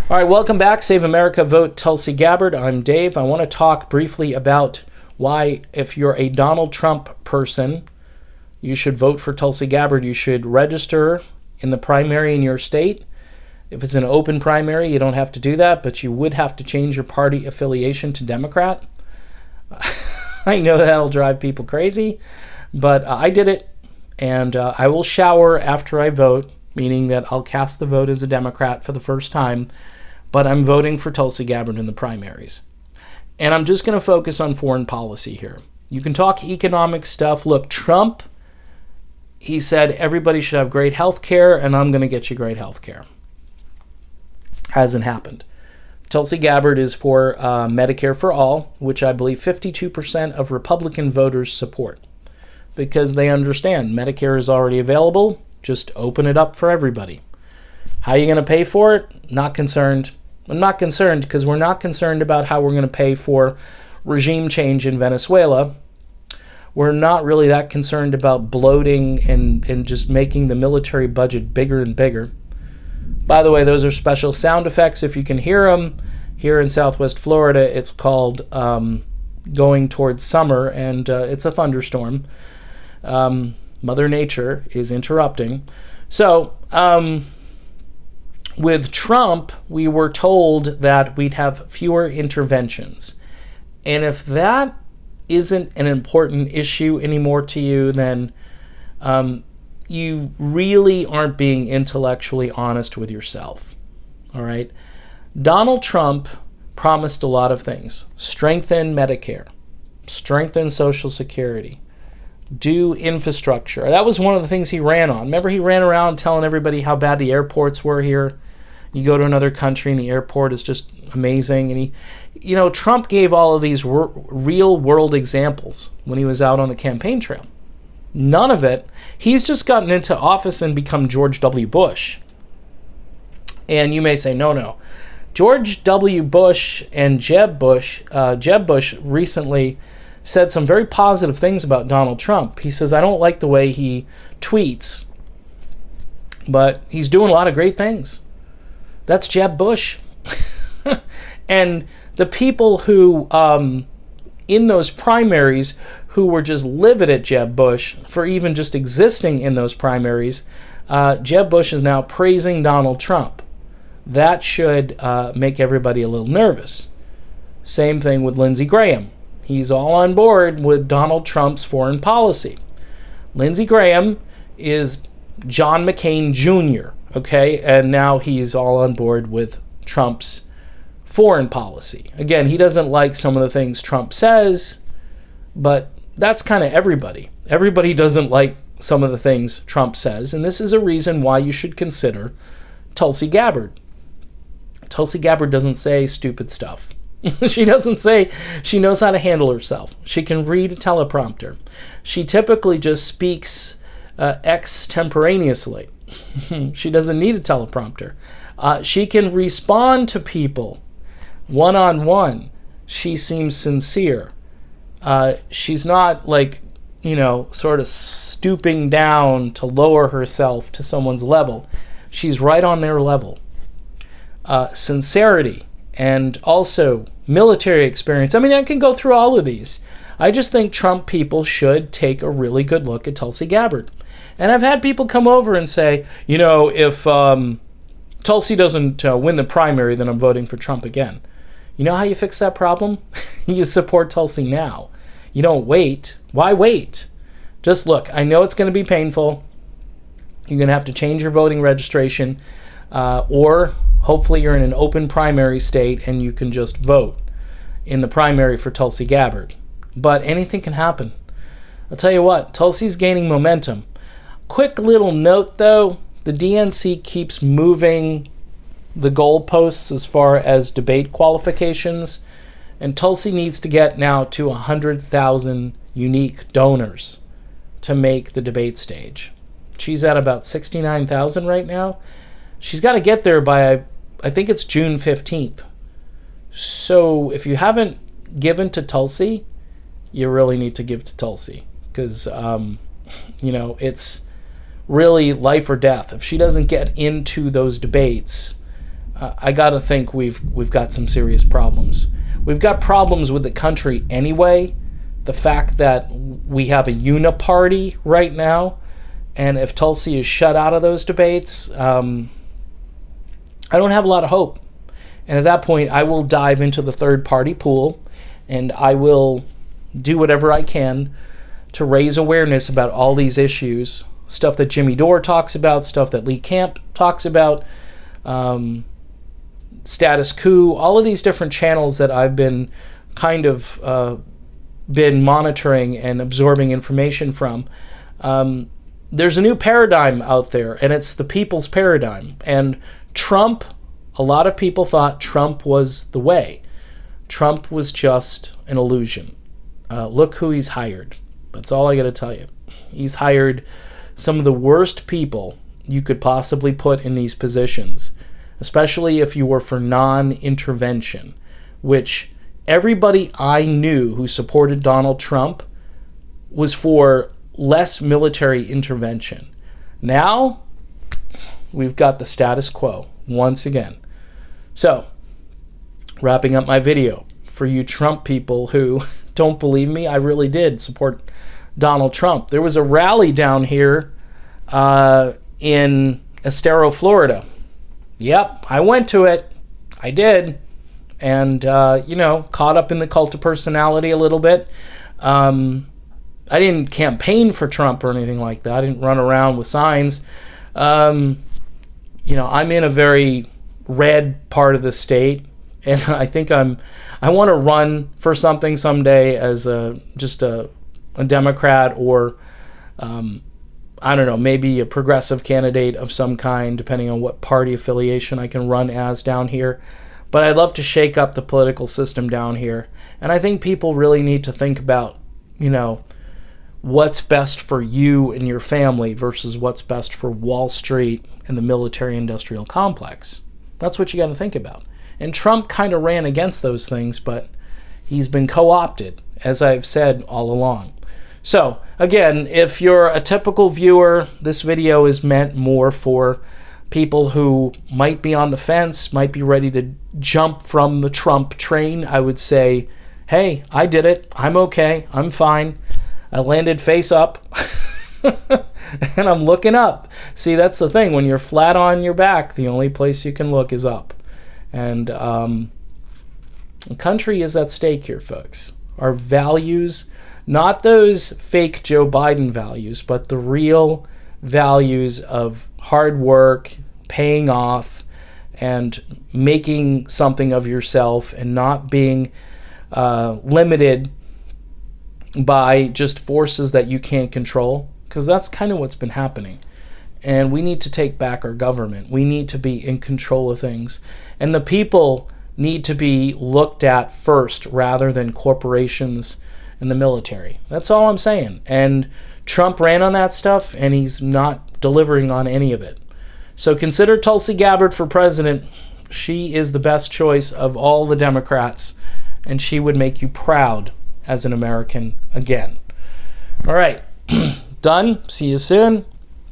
All right, welcome back. Save America, vote Tulsi Gabbard. I'm Dave. I want to talk briefly about why, if you're a Donald Trump person, you should vote for Tulsi Gabbard. You should register in the primary in your state. If it's an open primary, you don't have to do that, but you would have to change your party affiliation to Democrat. I know that'll drive people crazy, but I did it, and I will shower after I vote, meaning that I'll cast the vote as a Democrat for the first time, but I'm voting for Tulsi Gabbard in the primaries. And I'm just going to focus on foreign policy here. You can talk economic stuff. Look, Trump, he said everybody should have great health care, and I'm going to get you great health care. Hasn't happened. Tulsi Gabbard is for Medicare for all, which I believe 52% of Republican voters support, because they understand Medicare is already available. Just open it up for everybody. How are you going to pay for it? Not concerned. I'm not concerned because we're not concerned about how we're going to pay for regime change in Venezuela. We're not really that concerned about bloating and just making the military budget bigger and bigger. By the way, those are special sound effects. If you can hear them here in Southwest Florida, it's called Going Towards Summer, and it's a thunderstorm. Mother Nature is interrupting. So, with Trump, we were told that we'd have fewer interventions. And if that isn't an important issue anymore to you, then you really aren't being intellectually honest with yourself. All right? Donald Trump promised a lot of things. Strengthen Medicare. Strengthen Social Security. Do infrastructure. That was one of the things he ran on. Remember, he ran around telling everybody how bad the airports were here. You go to another country and the airport is just amazing. And Trump gave all of these real world examples when he was out on the campaign trail. None of it. He's just gotten into office and become George W. Bush. And you may say, no. George W. Bush and Jeb Bush recently said some very positive things about Donald Trump. He says, I don't like the way he tweets, but he's doing a lot of great things. That's Jeb Bush. And the people who, in those primaries, who were just livid at Jeb Bush for even just existing in those primaries, Jeb Bush is now praising Donald Trump. That should make everybody a little nervous. Same thing with Lindsey Graham. He's all on board with Donald Trump's foreign policy. Lindsey Graham is John McCain Jr., okay? And now he's all on board with Trump's foreign policy. Again, he doesn't like some of the things Trump says, but that's kind of everybody. Everybody doesn't like some of the things Trump says, and this is a reason why you should consider Tulsi Gabbard. Tulsi Gabbard doesn't say stupid stuff. She doesn't say she knows how to handle herself. She can read a teleprompter. She typically just speaks extemporaneously. She doesn't need a teleprompter. She can respond to people one-on-one. She seems sincere. She's not sort of stooping down to lower herself to someone's level. She's right on their level. Sincerity and also military experience. I mean, I can go through all of these. I just think Trump people should take a really good look at Tulsi Gabbard. And I've had people come over and say, if Tulsi doesn't win the primary, then I'm voting for Trump again. You know how you fix that problem? You support Tulsi now. You don't wait. Why wait? Just look, I know it's going to be painful. You're going to have to change your voting registration, or hopefully you're in an open primary state and you can just vote in the primary for Tulsi Gabbard. But anything can happen. I'll tell you what, Tulsi's gaining momentum. Quick little note, though, the DNC keeps moving the goalposts as far as debate qualifications, and Tulsi needs to get now to 100,000 unique donors to make the debate stage. She's at about 69,000 right now. She's got to get there by, I think it's June 15th. So if you haven't given to Tulsi, you really need to give to Tulsi, because, it's really life or death. If she doesn't get into those debates, I got to think we've got some serious problems. We've got problems with the country anyway. The fact that we have a uniparty right now, and if Tulsi is shut out of those debates, I don't have a lot of hope. And at that point, I will dive into the third party pool, and I will do whatever I can to raise awareness about all these issues, stuff that Jimmy Dore talks about, stuff that Lee Camp talks about, Status Coup, all of these different channels that I've been kind of been monitoring and absorbing information from. There's a new paradigm out there, and it's the people's paradigm. And Trump, a lot of people thought Trump was the way. Trump was just an illusion. Look who he's hired. That's all I got to tell you. He's hired some of the worst people you could possibly put in these positions, especially if you were for non-intervention, which everybody I knew who supported Donald Trump was for less military intervention. Now, we've got the status quo once again. So, wrapping up my video, for you Trump people who don't believe me, I really did support Donald Trump. There was a rally down here in Estero, Florida. Yep, I went to it. I did. And, caught up in the cult of personality a little bit. I didn't campaign for Trump or anything like that. I didn't run around with signs. I'm in a very red part of the state, and I think I want to run for something someday as just a Democrat, or I don't know, maybe a progressive candidate of some kind, depending on what party affiliation I can run as down here. But I'd love to shake up the political system down here. And I think people really need to think about, what's best for you and your family versus what's best for Wall Street and the military-industrial complex. That's what you got to think about. And Trump kind of ran against those things, but he's been co-opted, as I've said all along. So, again, if you're a typical viewer, this video is meant more for people who might be on the fence, might be ready to jump from the Trump train. I would say, hey, I did it. I'm okay. I'm fine. I landed face up, and I'm looking up. See, that's the thing. When you're flat on your back, the only place you can look is up. And the country is at stake here, folks. Our values, not those fake Joe Biden values, but the real values of hard work, paying off, and making something of yourself, and not being limited by just forces that you can't control, because that's kind of what's been happening. And we need to take back our government. We need to be in control of things. And the people need to be looked at first rather than corporations and the military. That's all I'm saying. And Trump ran on that stuff, and he's not delivering on any of it. So consider Tulsi Gabbard for president. She is the best choice of all the Democrats, and she would make you proud as an American again. All right, done. See you soon.